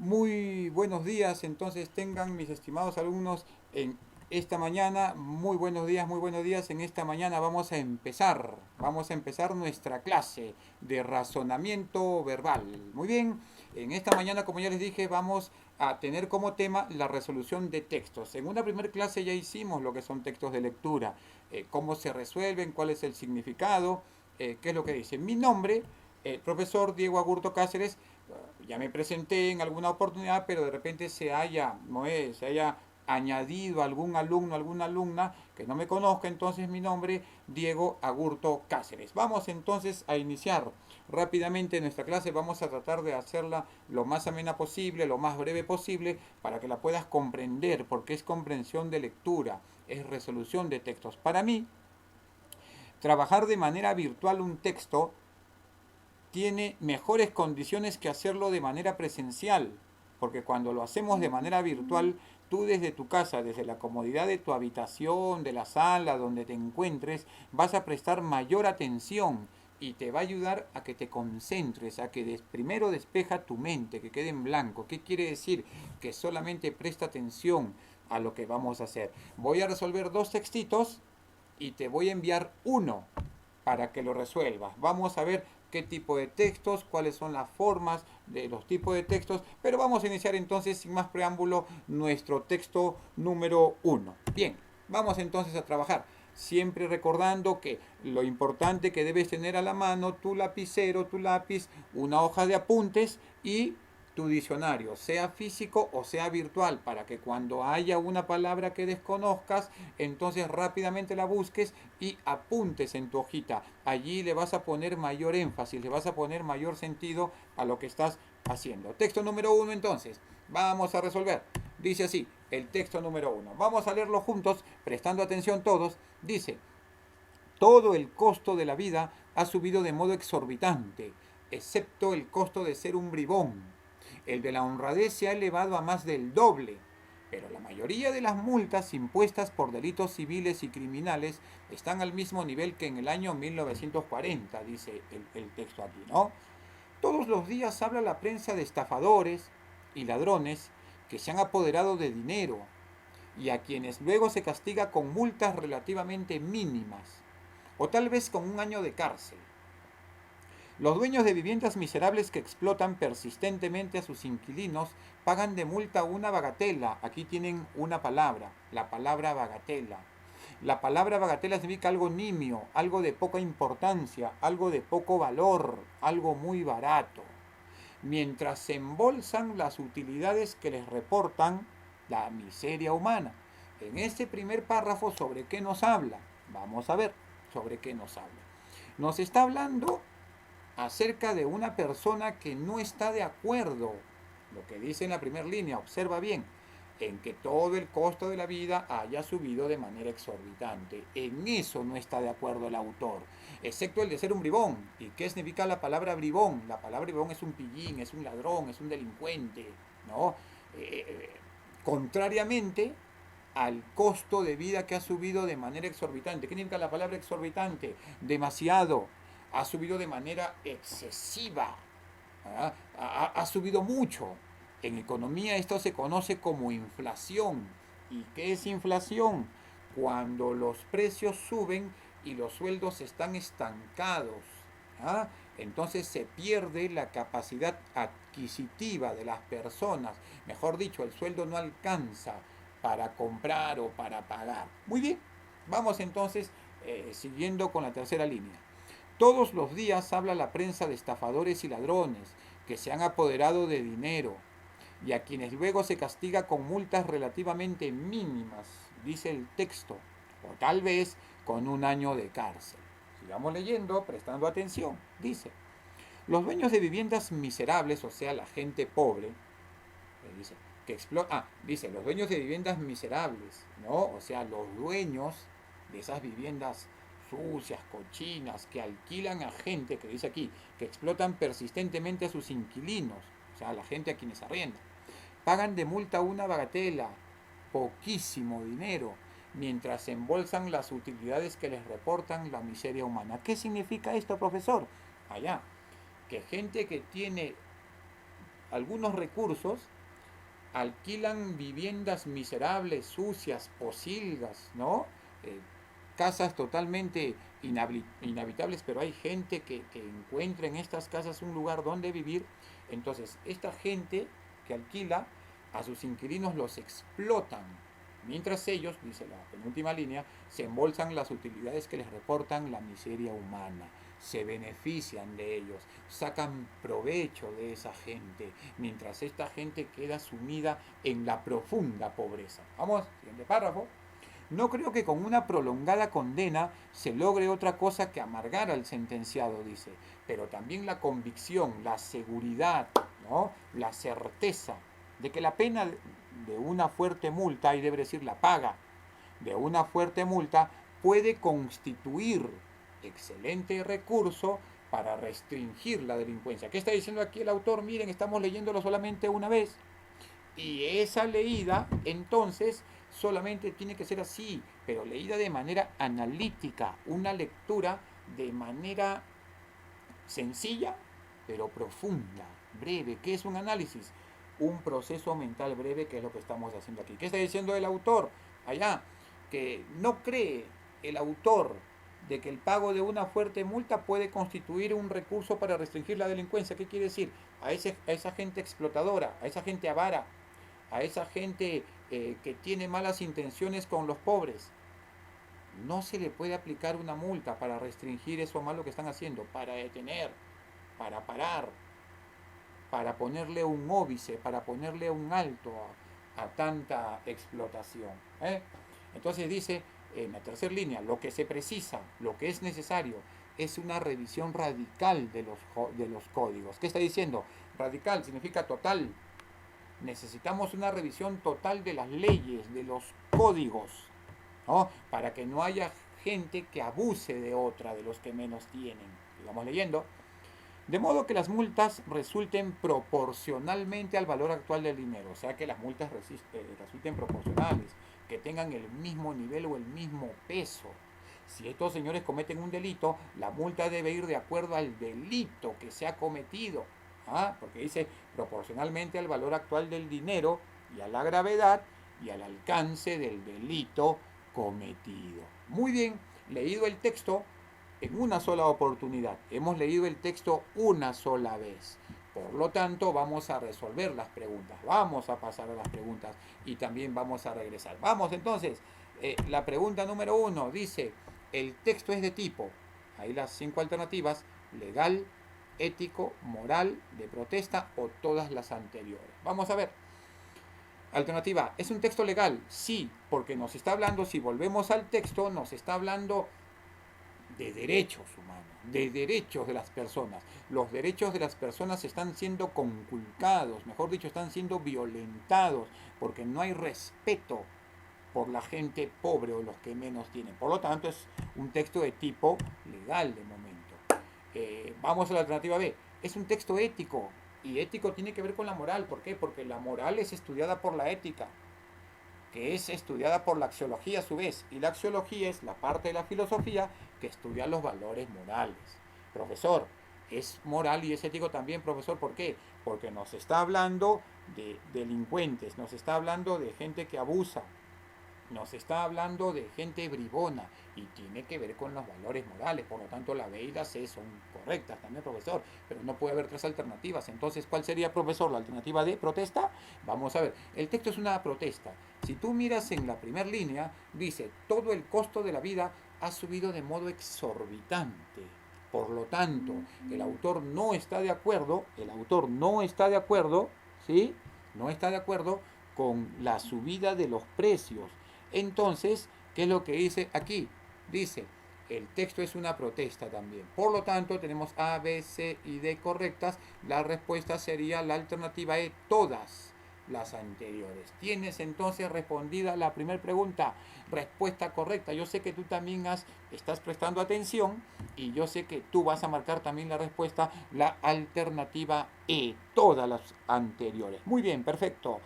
Muy buenos días, entonces tengan mis estimados alumnos en esta mañana. Muy buenos días, muy buenos días. En esta mañana vamos a empezar nuestra clase de razonamiento verbal. Muy bien, en esta mañana, como ya les dije, vamos a tener como tema la resolución de textos. En una primera clase ya hicimos lo que son textos de lectura, cómo se resuelven, cuál es el significado, qué es lo que dice. Mi nombre, profesor Diego Agurto Cáceres. Ya me presenté en alguna oportunidad, pero de repente se haya añadido algún alumno, alguna alumna que no me conozca, entonces mi nombre, Diego Agurto Cáceres. Vamos entonces a iniciar rápidamente nuestra clase. Vamos a tratar de hacerla lo más amena posible, lo más breve posible, para que la puedas comprender, porque es comprensión de lectura, es resolución de textos. Para mí, trabajar de manera virtual un texto tiene mejores condiciones que hacerlo de manera presencial, porque cuando lo hacemos de manera virtual, tú desde tu casa, desde la comodidad de tu habitación, de la sala donde te encuentres, vas a prestar mayor atención y te va a ayudar a que te concentres, a que primero despeja tu mente, que quede en blanco. ¿Qué quiere decir? Que solamente presta atención a lo que vamos a hacer. Voy a resolver dos textitos y te voy a enviar uno para que lo resuelvas. Vamos a ver qué tipo de textos, cuáles son las formas de los tipos de textos, pero vamos a iniciar entonces sin más preámbulo nuestro texto número uno. Bien, vamos entonces a trabajar. Siempre recordando que lo importante que debes tener a la mano tu lapicero, tu lápiz, una hoja de apuntes y tu diccionario, sea físico o sea virtual, para que cuando haya una palabra que desconozcas, entonces rápidamente la busques y apuntes en tu hojita. Allí le vas a poner mayor énfasis, le vas a poner mayor sentido a lo que estás haciendo. Texto número uno entonces. Vamos a resolver. Dice así, el texto número uno. Vamos a leerlo juntos, prestando atención todos. Dice, todo el costo de la vida ha subido de modo exorbitante, excepto el costo de ser un bribón. El de la honradez se ha elevado a más del doble, pero la mayoría de las multas impuestas por delitos civiles y criminales están al mismo nivel que en el año 1940, dice el texto aquí, ¿no? Todos los días habla la prensa de estafadores y ladrones que se han apoderado de dinero y a quienes luego se castiga con multas relativamente mínimas o tal vez con un año de cárcel. Los dueños de viviendas miserables que explotan persistentemente a sus inquilinos pagan de multa una bagatela. Aquí tienen una palabra, la palabra bagatela. La palabra bagatela significa algo nimio, algo de poca importancia, algo de poco valor, algo muy barato. Mientras se embolsan las utilidades que les reportan la miseria humana. En este primer párrafo, ¿sobre qué nos habla? Vamos a ver sobre qué nos habla. Nos está hablando acerca de una persona que no está de acuerdo, lo que dice en la primera línea, observa bien, en que todo el costo de la vida haya subido de manera exorbitante. En eso no está de acuerdo el autor, excepto el de ser un bribón. ¿Y qué significa la palabra bribón? La palabra bribón es un pillín, es un ladrón, es un delincuente, ¿no? Contrariamente al costo de vida que ha subido de manera exorbitante. ¿Qué significa la palabra exorbitante? Demasiado. Ha subido de manera excesiva. Ha subido mucho. En economía esto se conoce como inflación. ¿Y qué es inflación? Cuando los precios suben y los sueldos están estancados. ¿Ah? Entonces se pierde la capacidad adquisitiva de las personas. Mejor dicho, el sueldo no alcanza para comprar o para pagar. Muy bien, vamos entonces siguiendo con la tercera línea. Todos los días habla la prensa de estafadores y ladrones que se han apoderado de dinero y a quienes luego se castiga con multas relativamente mínimas, dice el texto, o tal vez con un año de cárcel. Sigamos leyendo, prestando atención. Dice, los dueños de viviendas miserables, o sea, la gente pobre, dice, dice, los dueños de viviendas miserables, ¿no? O sea, los dueños de esas viviendas sucias, cochinas, que alquilan a gente, que dice aquí, que explotan persistentemente a sus inquilinos, o sea, a la gente a quienes arriendan. Pagan de multa una bagatela, poquísimo dinero, mientras embolsan las utilidades que les reportan la miseria humana. ¿Qué significa esto, profesor? Allá, que gente que tiene algunos recursos, alquilan viviendas miserables, sucias, posilgas, ¿no? Eh, Casas totalmente inhabitables, pero hay gente que encuentra en estas casas un lugar donde vivir. Entonces, esta gente que alquila a sus inquilinos los explotan, mientras ellos, dice la penúltima línea, se embolsan las utilidades que les reportan la miseria humana, se benefician de ellos, sacan provecho de esa gente, mientras esta gente queda sumida en la profunda pobreza. Vamos, siguiente párrafo. No creo que con una prolongada condena se logre otra cosa que amargar al sentenciado, dice, pero también la convicción, la seguridad, ¿no? La certeza de que la pena de una fuerte multa, y debe decir la paga de una fuerte multa, puede constituir excelente recurso para restringir la delincuencia. ¿Qué está diciendo aquí el autor? Miren, estamos leyéndolo solamente una vez. Y esa leída, entonces, solamente tiene que ser así, pero leída de manera analítica, una lectura de manera sencilla, pero profunda, breve. ¿Qué es un análisis? Un proceso mental breve, que es lo que estamos haciendo aquí. ¿Qué está diciendo el autor? Allá, que no cree el autor de que el pago de una fuerte multa puede constituir un recurso para restringir la delincuencia. ¿Qué quiere decir? A esa gente explotadora, a esa gente avara, a esa gente que tiene malas intenciones con los pobres, no se le puede aplicar una multa para restringir eso malo que están haciendo, para detener, para parar, para ponerle un óbice, para ponerle un alto a tanta explotación. Entonces dice, en la tercera línea, lo que se precisa, lo que es necesario, es una revisión radical de los códigos. ¿Qué está diciendo? Radical significa total. Necesitamos una revisión total de las leyes, de los códigos, ¿no? Para que no haya gente que abuse de otra, de los que menos tienen. Sigamos leyendo. De modo que las multas resulten proporcionalmente al valor actual del dinero, o sea que las multas resulten proporcionales, que tengan el mismo nivel o el mismo peso. Si estos señores cometen un delito, la multa debe ir de acuerdo al delito que se ha cometido. Porque dice proporcionalmente al valor actual del dinero y a la gravedad y al alcance del delito cometido. Muy bien, leído el texto en una sola oportunidad. Hemos leído el texto una sola vez. Por lo tanto, vamos a resolver las preguntas. Vamos a pasar a las preguntas y también vamos a regresar. Vamos entonces. La pregunta número 1 dice, el texto es de tipo, hay las 5 alternativas, legal, ético, moral, de protesta o todas las anteriores. Vamos a ver. Alternativa, ¿es un texto legal? Sí, porque nos está hablando, si volvemos al texto, nos está hablando de derechos humanos, de derechos de las personas. Los derechos de las personas están siendo conculcados, mejor dicho, están siendo violentados, porque no hay respeto por la gente pobre o los que menos tienen. Por lo tanto, es un texto de tipo legal de momento. Vamos a la alternativa B. Es un texto ético, y ético tiene que ver con la moral. ¿Por qué? Porque la moral es estudiada por la ética, que es estudiada por la axiología a su vez, y la axiología es la parte de la filosofía que estudia los valores morales. Profesor, es moral y es ético también, profesor, ¿por qué? Porque nos está hablando de delincuentes, nos está hablando de gente que abusa, nos está hablando de gente bribona y tiene que ver con los valores morales. Por lo tanto, la B y la C son correctas también, profesor, pero no puede haber 3 alternativas. Entonces, ¿cuál sería, profesor? La alternativa D, protesta. Vamos a ver, el texto es una protesta. Si tú miras en la primera línea, dice, todo el costo de la vida ha subido de modo exorbitante. Por lo tanto, el autor no está de acuerdo, ¿sí? No está de acuerdo con la subida de los precios. Entonces, ¿qué es lo que dice aquí? Dice, el texto es una protesta también. Por lo tanto, tenemos A, B, C y D correctas. La respuesta sería la alternativa E, todas las anteriores. Tienes entonces respondida la primera pregunta. Respuesta correcta. Yo sé que tú también estás prestando atención y yo sé que tú vas a marcar también la respuesta, la alternativa E, todas las anteriores. Muy bien, perfecto.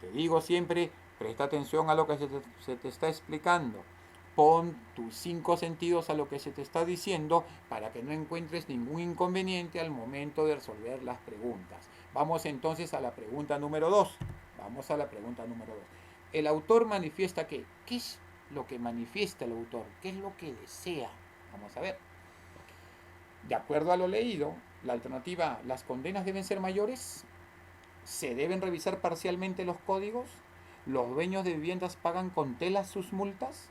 Te digo siempre, presta atención a lo que se te está explicando. Pon tus 5 sentidos a lo que se te está diciendo para que no encuentres ningún inconveniente al momento de resolver las preguntas. Vamos entonces a la pregunta número 2. Vamos a la pregunta número 2. El autor manifiesta que, ¿qué es lo que manifiesta el autor? ¿Qué es lo que desea? Vamos a ver. De acuerdo a lo leído, la alternativa A, las condenas deben ser mayores, se deben revisar parcialmente los códigos, los dueños de viviendas pagan con telas sus multas,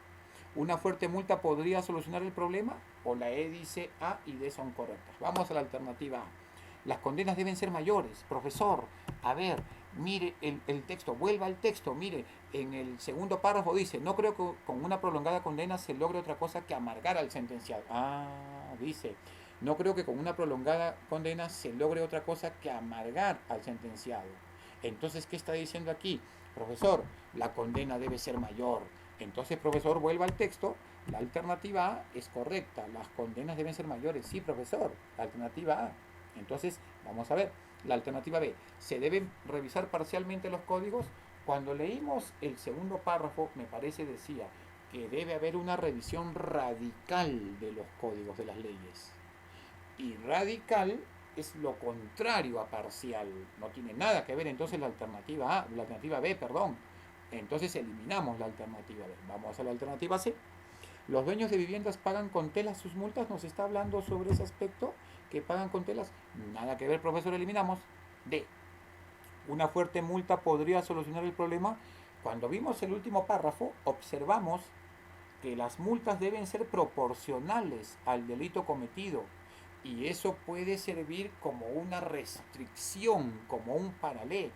una fuerte multa podría solucionar el problema, o la E dice A y D son correctas. Vamos a la alternativa A. Las condenas deben ser mayores. Profesor, a ver, mire el texto, vuelva al texto, mire, en el segundo párrafo dice, no creo que con una prolongada condena se logre otra cosa que amargar al sentenciado. Dice, no creo que con una prolongada condena se logre otra cosa que amargar al sentenciado. Entonces, ¿qué está diciendo aquí? Profesor, la condena debe ser mayor. Entonces, profesor, vuelva al texto. La alternativa A es correcta. Las condenas deben ser mayores. Sí, profesor. La alternativa A. Entonces, vamos a ver. La alternativa B. Se deben revisar parcialmente los códigos. Cuando leímos el segundo párrafo, me parece decía que debe haber una revisión radical de los códigos de las leyes. Y radical es lo contrario a parcial. No tiene nada que ver entonces la alternativa B, perdón. Entonces eliminamos la alternativa B. Vamos a la alternativa C. Los dueños de viviendas pagan con telas sus multas. ¿Nos está hablando sobre ese aspecto? ¿Que pagan con telas? Nada que ver, profesor, eliminamos. D. Una fuerte multa podría solucionar el problema. Cuando vimos el último párrafo, observamos que las multas deben ser proporcionales al delito cometido. Y eso puede servir como una restricción, como un paralelo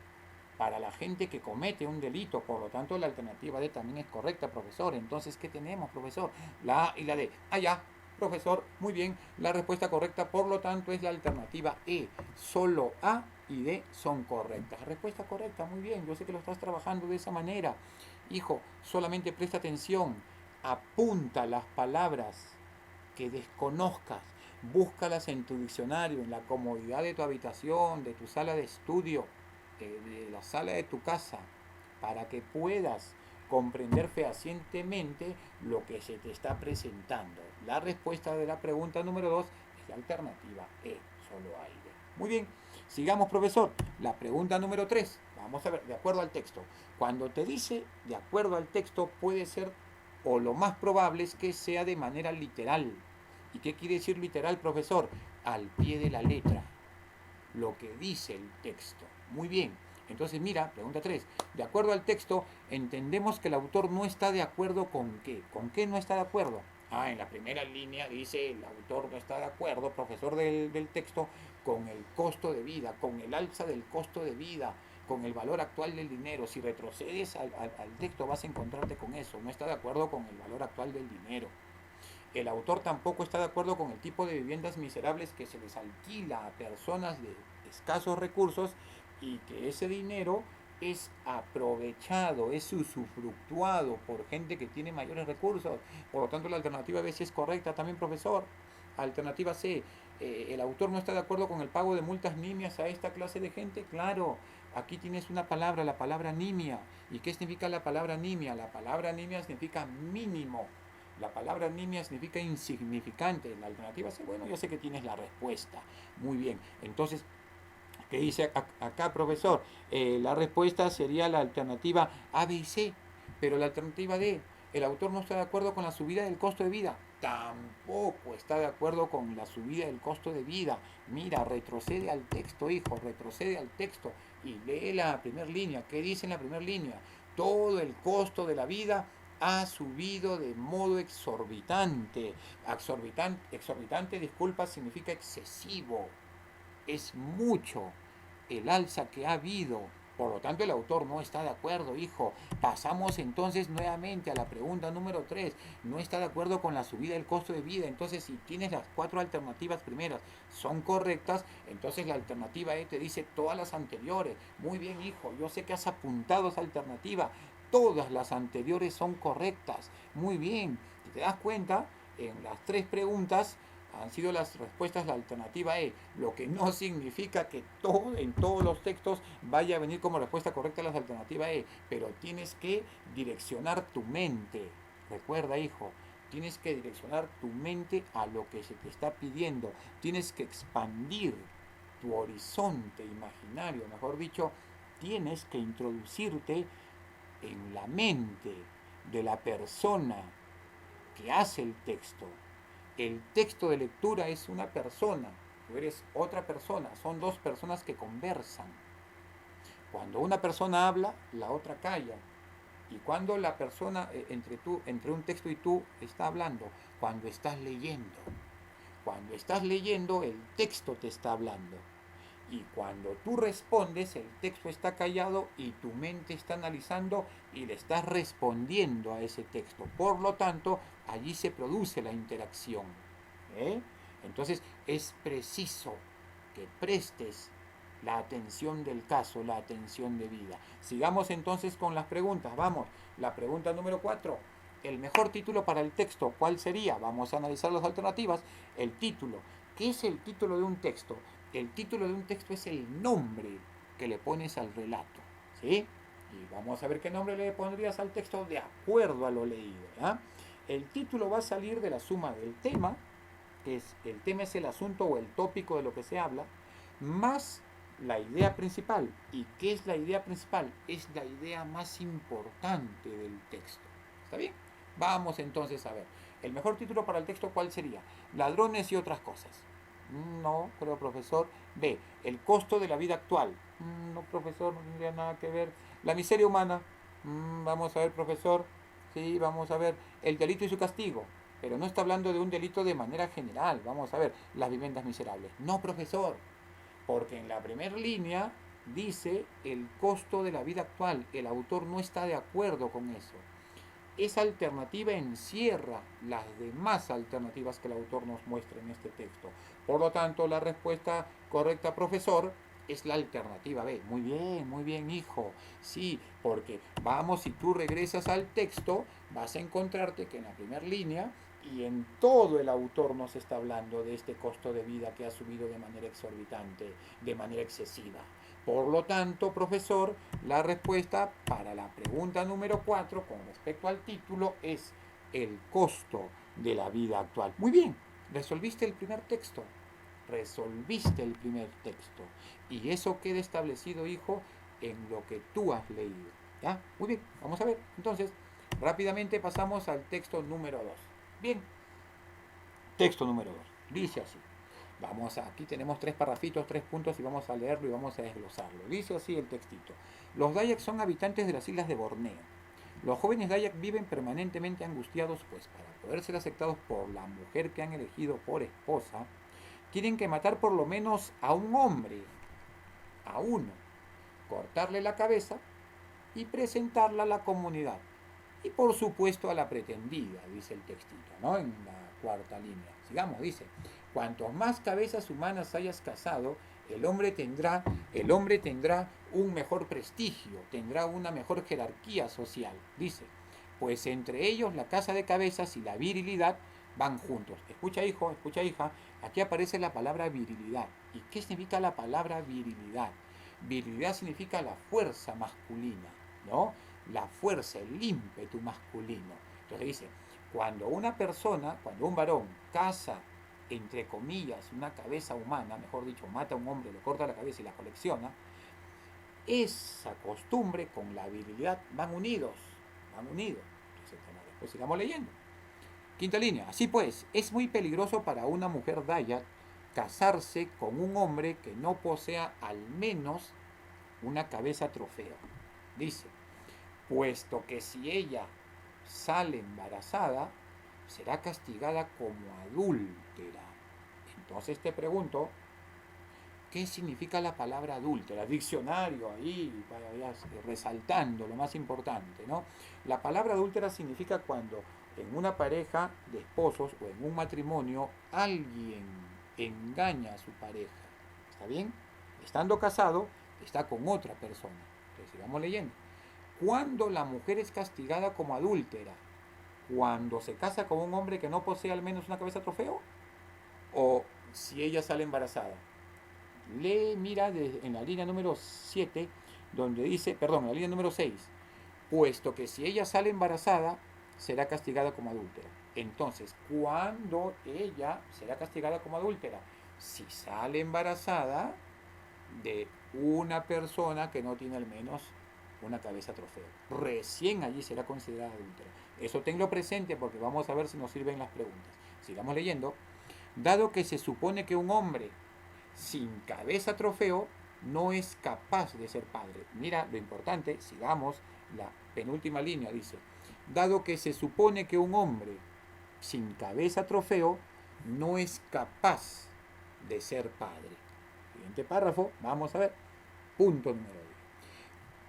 para la gente que comete un delito. Por lo tanto, la alternativa D también es correcta, profesor. Entonces, ¿qué tenemos, profesor? La A y la D. Ya, profesor, muy bien. La respuesta correcta, por lo tanto, es la alternativa E. Solo A y D son correctas. Respuesta correcta, muy bien. Yo sé que lo estás trabajando de esa manera. Hijo, solamente presta atención. Apunta las palabras que desconozcas. Búscalas en tu diccionario, en la comodidad de tu habitación, de tu sala de estudio, de la sala de tu casa, para que puedas comprender fehacientemente lo que se te está presentando. La respuesta de la pregunta número 2 es la alternativa E, solo aire. Muy bien, sigamos, profesor. La pregunta número 3, vamos a ver, de acuerdo al texto. Cuando te dice de acuerdo al texto, puede ser, o lo más probable es que sea de manera literal. ¿Y qué quiere decir literal, profesor? Al pie de la letra, lo que dice el texto. Muy bien. Entonces, mira, pregunta 3. De acuerdo al texto, entendemos que el autor no está de acuerdo con qué. ¿Con qué no está de acuerdo? En la primera línea dice el autor no está de acuerdo, profesor del texto, con el costo de vida, con el alza del costo de vida, con el valor actual del dinero. Si retrocedes al texto vas a encontrarte con eso. No está de acuerdo con el valor actual del dinero. El autor tampoco está de acuerdo con el tipo de viviendas miserables que se les alquila a personas de escasos recursos y que ese dinero es aprovechado, es usufructuado por gente que tiene mayores recursos. Por lo tanto, la alternativa B sí es correcta también, profesor. Alternativa C, el autor no está de acuerdo con el pago de multas nimias a esta clase de gente. Claro, aquí tienes una palabra, la palabra nimia. ¿Y qué significa la palabra nimia? La palabra nimia significa mínimo. La palabra nimia significa insignificante. En la alternativa C, bueno, yo sé que tienes la respuesta. Muy bien. Entonces, ¿qué dice acá, profesor? La respuesta sería la alternativa A, B y C. Pero la alternativa D, el autor no está de acuerdo con la subida del costo de vida. Tampoco está de acuerdo con la subida del costo de vida. Mira, retrocede al texto, hijo, retrocede al texto y lee la primera línea. ¿Qué dice en la primera línea? Todo el costo de la vida ha subido de modo exorbitante. Exorbitante, disculpa, significa excesivo. Es mucho el alza que ha habido. Por lo tanto, el autor no está de acuerdo, hijo. Pasamos entonces nuevamente a la pregunta número 3. No está de acuerdo con la subida del costo de vida. Entonces, si tienes las 4 alternativas primeras son correctas, entonces la alternativa E te dice todas las anteriores. Muy bien, hijo. Yo sé que has apuntado esa alternativa. Todas las anteriores son correctas. Muy bien. Si te das cuenta, en las 3 preguntas han sido las respuestas la alternativa E, lo que no significa que en todos los textos vaya a venir como respuesta correcta las alternativas E, pero tienes que direccionar tu mente Recuerda, hijo, tienes que direccionar tu mente a lo que se te está pidiendo. Tienes que expandir tu horizonte imaginario, mejor dicho, tienes que introducirte en la mente de la persona que hace el texto. El texto de lectura es una persona, tú eres otra persona, son dos personas que conversan. Cuando una persona habla, la otra calla. Y cuando la persona entre un texto y tú está hablando, cuando estás leyendo. Cuando estás leyendo, el texto te está hablando. Y cuando tú respondes, el texto está callado y tu mente está analizando y le estás respondiendo a ese texto. Por lo tanto, allí se produce la interacción. ¿eh? Entonces, es preciso que prestes la atención del caso, la atención de vida. Sigamos entonces con las preguntas. Vamos, la pregunta número 4. El mejor título para el texto, ¿cuál sería? Vamos a analizar las alternativas. El título. ¿Qué es el título de un texto? El título de un texto es el nombre que le pones al relato. ¿Sí? Y vamos a ver qué nombre le pondrías al texto de acuerdo a lo leído. ¿ya? El título va a salir de la suma del tema, que es el tema es el asunto o el tópico de lo que se habla, más la idea principal. ¿Y qué es la idea principal? Es la idea más importante del texto. ¿Está bien? Vamos entonces a ver. El mejor título para el texto, ¿cuál sería? Ladrones y otras cosas. No, creo, profesor. B. El costo de la vida actual. No, profesor, no tendría nada que ver. La miseria humana. Vamos a ver, profesor. Sí, vamos a ver. El delito y su castigo. Pero no está hablando de un delito de manera general. Vamos a ver. Las viviendas miserables. No, profesor. Porque en la primera línea dice el costo de la vida actual. El autor no está de acuerdo con eso. Esa alternativa encierra las demás alternativas que el autor nos muestra en este texto. Por lo tanto, la respuesta correcta, profesor, es la alternativa B. Muy bien, hijo. Sí, porque vamos, si tú regresas al texto, vas a encontrarte que en la primera línea y en todo el autor nos está hablando de este costo de vida que ha subido de manera exorbitante, de manera excesiva. Por lo tanto, profesor, la respuesta para la pregunta número 4 con respecto al título es el costo de la vida actual. Muy bien, resolviste el primer texto. Resolviste el primer texto. Y eso queda establecido, hijo, en lo que tú has leído. ¿Ya? Muy bien, vamos a ver. Entonces, rápidamente pasamos al texto número 2. Bien, texto número 2. Dice así. Aquí tenemos 3 parrafitos, 3 puntos y vamos a leerlo y vamos a desglosarlo. Dice así el textito. Los Dayak son habitantes de las islas de Borneo. Los jóvenes Dayak viven permanentemente angustiados, pues para poder ser aceptados por la mujer que han elegido por esposa, tienen que matar por lo menos a un hombre, a uno, cortarle la cabeza y presentarla a la comunidad. Y por supuesto a la pretendida, dice el textito, ¿no? En la cuarta línea. Sigamos, dice, cuantos más cabezas humanas hayas cazado, el hombre tendrá un mejor prestigio, tendrá una mejor jerarquía social, dice, pues entre ellos la caza de cabezas y la virilidad van juntos. Escucha, hijo, escucha, hija, aquí aparece la palabra virilidad. ¿Y qué significa la palabra virilidad? Virilidad significa la fuerza masculina, ¿no? La fuerza, el ímpetu masculino. Entonces dice, cuando una persona, cuando un varón caza, entre comillas, una cabeza humana, mejor dicho, mata a un hombre, le corta la cabeza y la colecciona, esa costumbre con la virilidad van unidos, van unidos. Entonces, después sigamos leyendo. Quinta línea, así pues, es muy peligroso para una mujer Dayak casarse con un hombre que no posea al menos una cabeza trofeo. Dice, puesto que si ella sale embarazada, será castigada como adúltera. Entonces te pregunto, ¿qué significa la palabra adúltera? Diccionario ahí, vayas resaltando lo más importante, ¿no? La palabra adúltera significa cuando en una pareja de esposos o en un matrimonio alguien engaña a su pareja. ¿Está bien? Estando casado, está con otra persona. Entonces sigamos leyendo. Cuando la mujer es castigada como adúltera, cuando se casa con un hombre que no posee al menos una cabeza trofeo, o si ella sale embarazada. Mira en la línea número 7, donde dice, perdón, en la línea número 6, puesto que si ella sale embarazada, será castigada como adúltera. Entonces, ¿cuándo ella será castigada como adúltera? Si sale embarazada de una persona que no tiene al menos una cabeza trofeo. Recién allí será considerada adúltera. Eso tenlo presente porque vamos a ver si nos sirven las preguntas. Sigamos leyendo. Dado que se supone que un hombre sin cabeza trofeo no es capaz de ser padre. Mira lo importante, sigamos, la penúltima línea dice, dado que se supone que un hombre sin cabeza trofeo no es capaz de ser padre. Siguiente párrafo, vamos a ver. Punto número 10.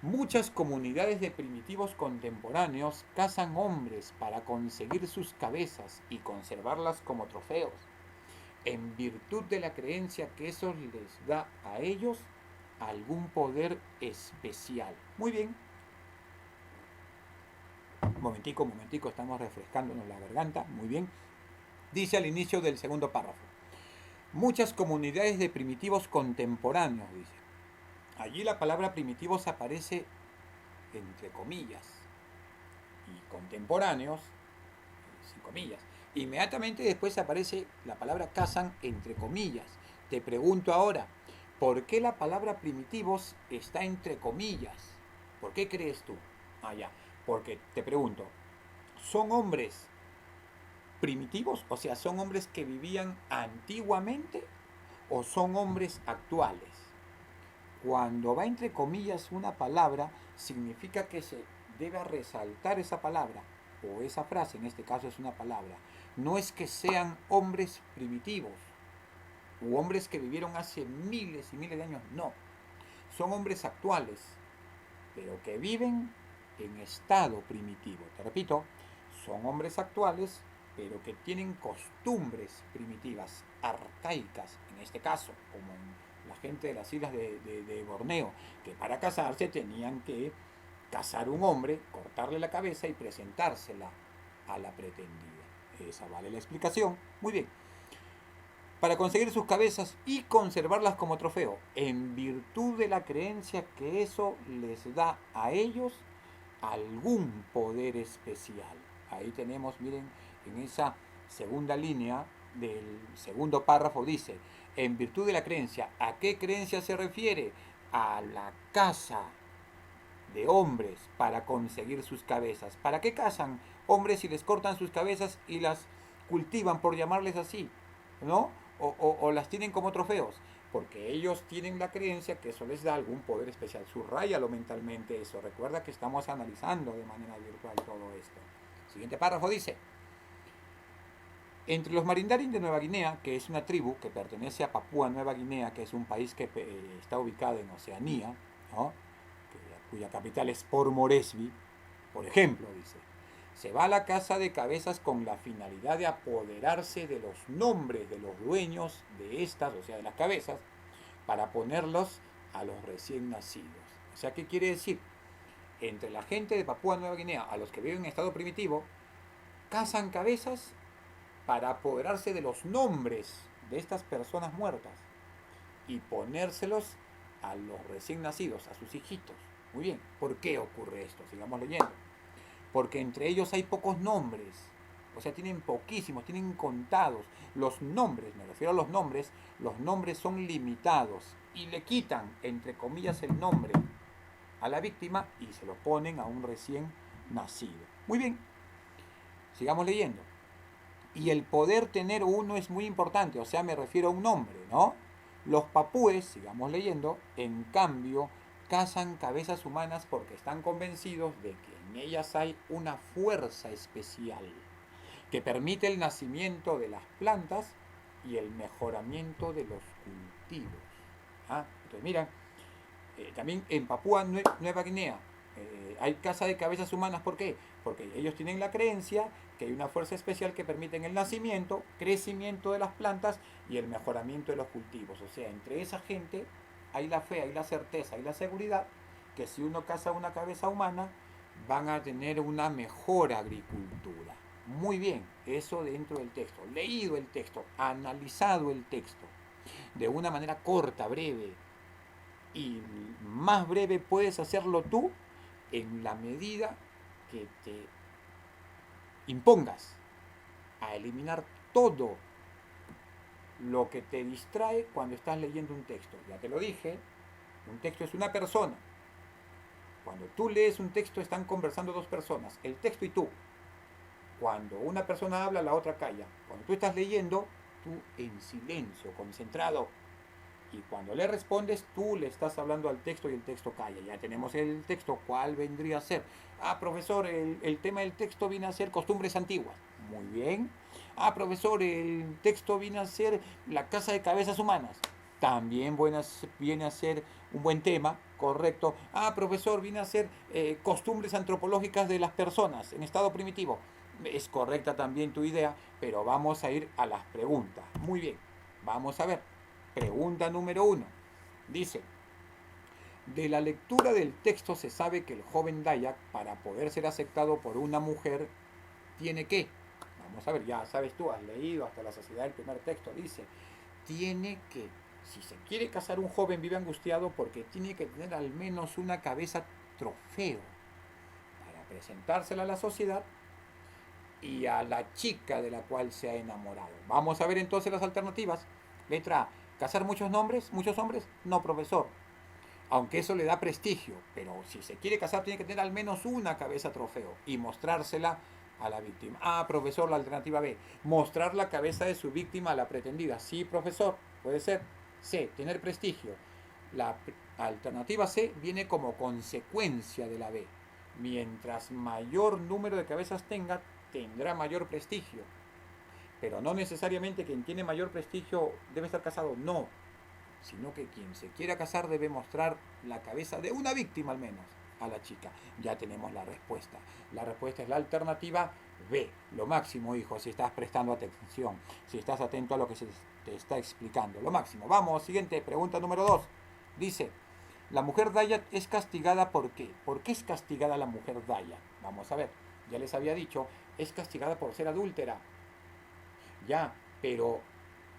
Muchas comunidades de primitivos contemporáneos cazan hombres para conseguir sus cabezas y conservarlas como trofeos, en virtud de la creencia que eso les da a ellos algún poder especial. Muy bien. Momentico, estamos refrescándonos la garganta. Muy bien. Dice al inicio del segundo párrafo. Muchas comunidades de primitivos contemporáneos, dice. Allí la palabra primitivos aparece entre comillas y contemporáneos, sin comillas. Inmediatamente después aparece la palabra cazan entre comillas. Te pregunto ahora, ¿por qué la palabra primitivos está entre comillas? ¿Por qué crees tú? Ya. Porque te pregunto, ¿son hombres primitivos? O sea, ¿son hombres que vivían antiguamente o son hombres actuales? Cuando va entre comillas una palabra, significa que se debe resaltar esa palabra o esa frase, en este caso es una palabra. No es que sean hombres primitivos u hombres que vivieron hace miles y miles de años, no. Son hombres actuales, pero que viven en estado primitivo. Te repito, son hombres actuales, pero que tienen costumbres primitivas, arcaicas, en este caso, como en la gente de las islas de Borneo, que para casarse tenían que cazar un hombre, cortarle la cabeza y presentársela a la pretendida. Esa vale la explicación. Muy bien. Para conseguir sus cabezas y conservarlas como trofeo, en virtud de la creencia que eso les da a ellos algún poder especial. Ahí tenemos, miren, en esa segunda línea del segundo párrafo dice, en virtud de la creencia, ¿a qué creencia se refiere? A la caza de hombres para conseguir sus cabezas. ¿Para qué cazan hombres si les cortan sus cabezas y las cultivan, por llamarles así? ¿No? O las tienen como trofeos. Porque ellos tienen la creencia que eso les da algún poder especial. Subrayalo mentalmente eso. Recuerda que estamos analizando de manera virtual todo esto. Siguiente párrafo dice. Entre los Marindarin de Nueva Guinea, que es una tribu que pertenece a Papúa Nueva Guinea, que es un país que está ubicado en Oceanía, ¿no? Cuya capital es Port Moresby, por ejemplo, dice, se va a la caza de cabezas con la finalidad de apoderarse de los nombres de los dueños de estas, o sea, de las cabezas, para ponerlos a los recién nacidos. O sea, ¿qué quiere decir? Entre la gente de Papúa Nueva Guinea, a los que viven en estado primitivo, cazan cabezas para apoderarse de los nombres de estas personas muertas y ponérselos a los recién nacidos, a sus hijitos. Muy bien, ¿por qué ocurre esto? Sigamos leyendo. Porque entre ellos hay pocos nombres, o sea, tienen poquísimos, tienen contados. Los nombres, me refiero a los nombres son limitados y le quitan, entre comillas, el nombre a la víctima y se lo ponen a un recién nacido. Muy bien, sigamos leyendo. Y el poder tener uno es muy importante, o sea, me refiero a un nombre, ¿no? Los papúes, sigamos leyendo, en cambio, cazan cabezas humanas porque están convencidos de que en ellas hay una fuerza especial que permite el nacimiento de las plantas y el mejoramiento de los cultivos. Entonces, mira, también en Papúa Nueva Guinea hay caza de cabezas humanas. ¿Por qué? Porque ellos tienen la creencia que hay una fuerza especial que permite el nacimiento, crecimiento de las plantas y el mejoramiento de los cultivos. O sea, entre esa gente hay la fe, hay la certeza, hay la seguridad que si uno caza una cabeza humana van a tener una mejor agricultura. Muy bien, eso dentro del texto. Leído el texto, analizado el texto de una manera corta, breve, y más breve puedes hacerlo tú en la medida que te impongas a eliminar todo lo que te distrae cuando estás leyendo un texto. Ya te lo dije, un texto es una persona. Cuando tú lees un texto están conversando dos personas, el texto y tú. Cuando una persona habla, la otra calla. Cuando tú estás leyendo, tú en silencio, concentrado. Y cuando le respondes, tú le estás hablando al texto y el texto calla. Ya tenemos el texto. ¿Cuál vendría a ser? Ah, profesor, el tema del texto viene a ser costumbres antiguas. Muy bien. Ah, profesor, el texto viene a ser la casa de cabezas humanas. También viene a ser un buen tema, correcto. Ah, profesor, viene a ser costumbres antropológicas de las personas en estado primitivo. Es correcta también tu idea, pero vamos a ir a las preguntas. Muy bien, vamos a ver. Pregunta número 1. Dice, de la lectura del texto se sabe que el joven Dayak, para poder ser aceptado por una mujer, tiene que, vamos a ver, ya sabes tú, has leído hasta la saciedad el primer texto, dice, tiene que, si se quiere casar un joven vive angustiado porque tiene que tener al menos una cabeza trofeo para presentársela a la sociedad y a la chica de la cual se ha enamorado. Vamos a ver entonces las alternativas. Letra A, ¿casar muchos hombres? No, profesor. Aunque eso le da prestigio, pero si se quiere casar tiene que tener al menos una cabeza trofeo y mostrársela a la víctima. Ah, profesor, la alternativa B, mostrar la cabeza de su víctima a la pretendida. Sí, profesor, puede ser. C, tener prestigio. La alternativa C viene como consecuencia de la B. Mientras mayor número de cabezas tenga, tendrá mayor prestigio. Pero no necesariamente quien tiene mayor prestigio debe estar casado, no. Sino que quien se quiera casar debe mostrar la cabeza de una víctima al menos a la chica. Ya tenemos la respuesta. La respuesta es la alternativa B. Lo máximo, hijo, si estás prestando atención, si estás atento a lo que se te está explicando. Lo máximo. Vamos, siguiente, pregunta número 2. Dice, la mujer Dayak es castigada ¿por qué? ¿Por qué es castigada la mujer Dayak? Vamos a ver. Ya les había dicho, es castigada por ser adúltera. Ya, pero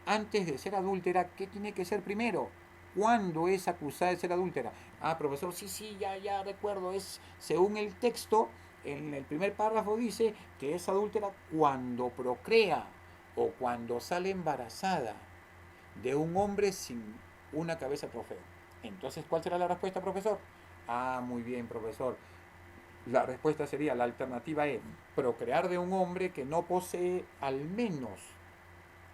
antes de ser adúltera, ¿qué tiene que ser primero? ¿Cuándo es acusada de ser adúltera? Ah, profesor, sí, ya recuerdo. Es, según el texto, en el primer párrafo dice que es adúltera cuando procrea o cuando sale embarazada de un hombre sin una cabeza trofeo. Entonces, ¿cuál será la respuesta, profesor? Ah, muy bien, profesor. La respuesta sería la alternativa E, procrear de un hombre que no posee al menos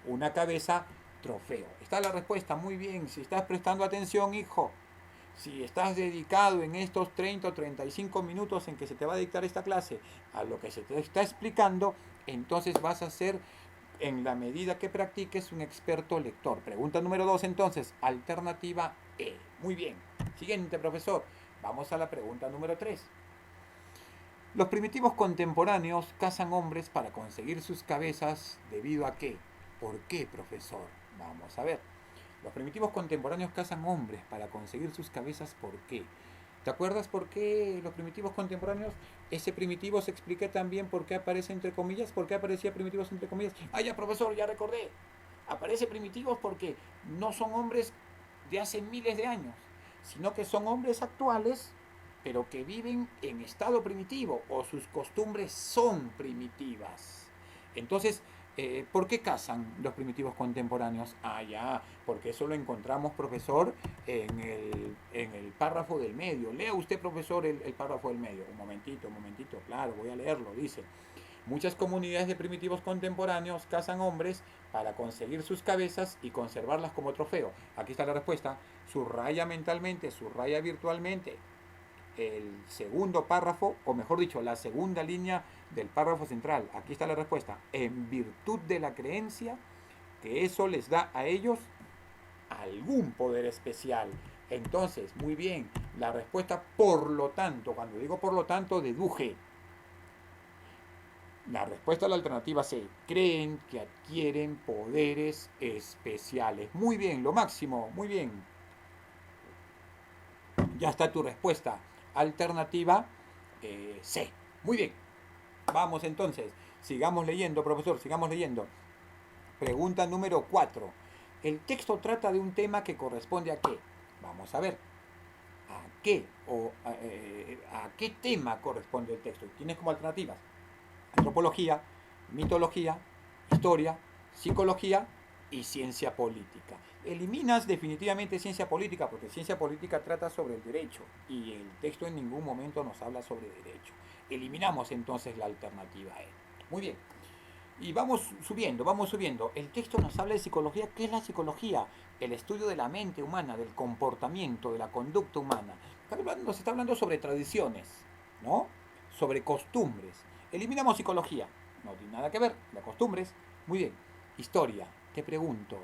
una cabeza trofeo. Está la respuesta, muy bien. Si estás prestando atención, hijo, si estás dedicado en estos 30 o 35 minutos en que se te va a dictar esta clase a lo que se te está explicando, entonces vas a ser, en la medida que practiques, un experto lector. Pregunta número 2 entonces, alternativa E. Muy bien. Siguiente, profesor. Vamos a la pregunta número 3. Los primitivos contemporáneos cazan hombres para conseguir sus cabezas debido a qué. ¿Por qué, profesor? Vamos a ver. Los primitivos contemporáneos cazan hombres para conseguir sus cabezas. ¿Por qué? ¿Te acuerdas por qué los primitivos contemporáneos? Ese primitivo se expliqué también por qué aparece entre comillas. ¿Por qué aparecía primitivos entre comillas? Ah, ya, profesor, ya recordé. Aparece primitivos porque no son hombres de hace miles de años, sino que son hombres actuales, pero que viven en estado primitivo o sus costumbres son primitivas. Entonces, ¿por qué cazan los primitivos contemporáneos? Ah, ya, porque eso lo encontramos, profesor, en el párrafo del medio. Lea usted, profesor, el párrafo del medio. Un momentito, claro, voy a leerlo. Dice, muchas comunidades de primitivos contemporáneos cazan hombres para conseguir sus cabezas y conservarlas como trofeo. Aquí está la respuesta. Subraya mentalmente, subraya virtualmente el segundo párrafo, o mejor dicho, la segunda línea del párrafo central. Aquí está la respuesta. En virtud de la creencia que eso les da a ellos algún poder especial. Entonces, muy bien, la respuesta por lo tanto, cuando digo por lo tanto, deduje. La respuesta a la alternativa C, creen que adquieren poderes especiales. Muy bien, lo máximo, muy bien. Ya está tu respuesta. Alternativa C. Muy bien. Vamos entonces. Sigamos leyendo, profesor, sigamos leyendo. Pregunta número 4. El texto trata de un tema que corresponde a qué. Vamos a ver. ¿A qué? ¿A qué tema corresponde el texto? Tienes como alternativas. Antropología, mitología, historia, psicología y ciencia política. Eliminas definitivamente ciencia política porque ciencia política trata sobre el derecho y el texto en ningún momento nos habla sobre derecho. Eliminamos entonces la alternativa E. Muy bien. Y vamos subiendo, vamos subiendo. El texto nos habla de psicología. ¿Qué es la psicología? El estudio de la mente humana, del comportamiento, de la conducta humana. Nos está hablando sobre tradiciones, ¿no? Sobre costumbres. Eliminamos psicología. No tiene nada que ver. Las costumbres. Muy bien. Historia. Te pregunto,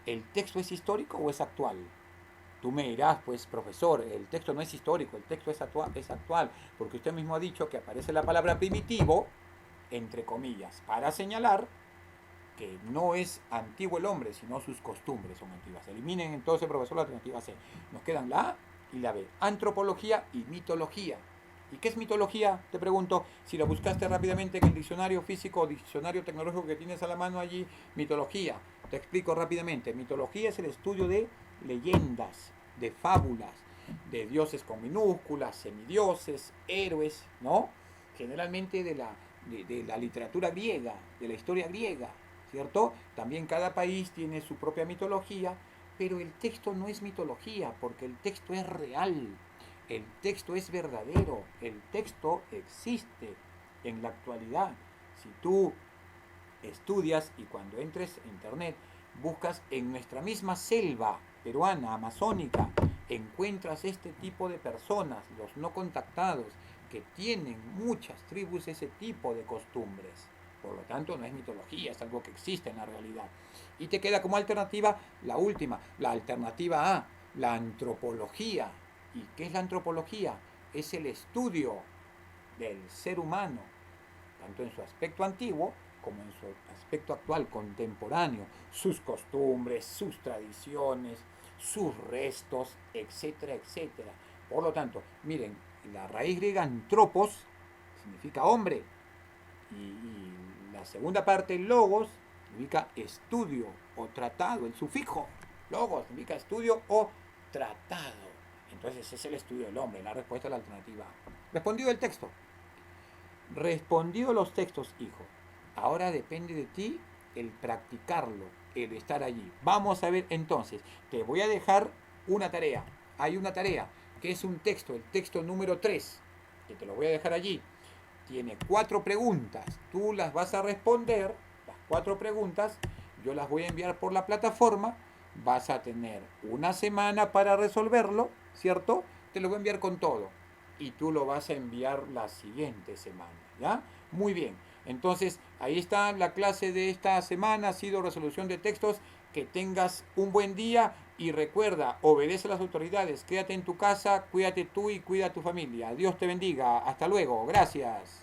¿el texto es histórico o es actual? Tú me dirás, pues, profesor, el texto no es histórico, el texto es actual, porque usted mismo ha dicho que aparece la palabra primitivo, entre comillas, para señalar que no es antiguo el hombre, sino sus costumbres son antiguas. Eliminen entonces, profesor, la alternativa C. Nos quedan la A y la B. Antropología y mitología. ¿Y qué es mitología? Te pregunto, si lo buscaste rápidamente en el diccionario físico o diccionario tecnológico que tienes a la mano allí, mitología. Te explico rápidamente. Mitología es el estudio de leyendas, de fábulas, de dioses con minúsculas, semidioses, héroes, ¿no? Generalmente de la literatura griega, de la historia griega, ¿cierto? También cada país tiene su propia mitología, pero el texto no es mitología, porque el texto es real, el texto es verdadero, el texto existe en la actualidad. Si tú estudias y cuando entres a internet buscas en nuestra misma selva peruana, amazónica, encuentras este tipo de personas, los no contactados, que tienen muchas tribus ese tipo de costumbres. Por lo tanto, no es mitología, es algo que existe en la realidad. Y te queda como alternativa la última, la alternativa A, la antropología. ¿Y qué es la antropología? Es el estudio del ser humano, tanto en su aspecto antiguo como en su aspecto actual, contemporáneo, sus costumbres, sus tradiciones, sus restos, etcétera, etcétera. Por lo tanto, miren, la raíz griega antropos significa hombre y la segunda parte, logos, significa estudio o tratado, el sufijo logos significa estudio o tratado. Entonces es el estudio del hombre, la respuesta a la alternativa. Respondido el texto. Respondido los textos, hijo. Ahora depende de ti el practicarlo, el estar allí. Vamos a ver entonces. Te voy a dejar una tarea. Hay una tarea que es un texto, el texto número 3, que te lo voy a dejar allí. Tiene 4 preguntas. Tú las vas a responder, las 4 preguntas. Yo las voy a enviar por la plataforma. Vas a tener una semana para resolverlo, ¿cierto? Te lo voy a enviar con todo. Y tú lo vas a enviar la siguiente semana, ¿ya? Muy bien. Entonces, ahí está la clase de esta semana. Ha sido resolución de textos. Que tengas un buen día y recuerda, obedece a las autoridades. Quédate en tu casa, cuídate tú y cuida a tu familia. Dios te bendiga. Hasta luego. Gracias.